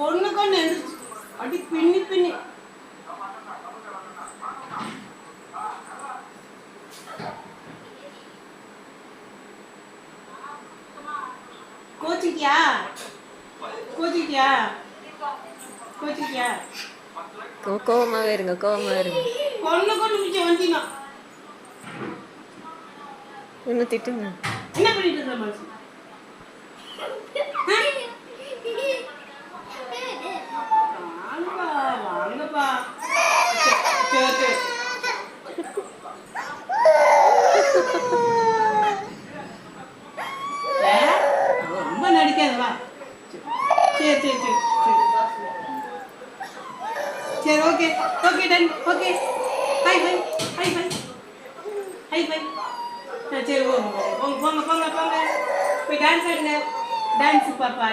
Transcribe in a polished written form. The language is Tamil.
பொண்ணுக்கு எந்திரிச்சு அடி பின்னி பின்னி கோச்சிக்கியா கோச்சிக்கியா கோச்சிக்கியா கோவமாவே இருங்க பொண்ணுக்கு மிச்சம் வண்டினா இன்னும் திட்டுங்க. என்ன பண்ணிட்டு இருக்க மனுஷன் வாங்கப்பா ரொம்ப நடிக்காதவா சரி சரி சரி சரி okay okay done okay hi bye hi bye hi bye சரி போங்க போங்க போங்க போங்க போங்க போய் டான்ஸ் ஆடுங்க டான்ஸ் பாப்பா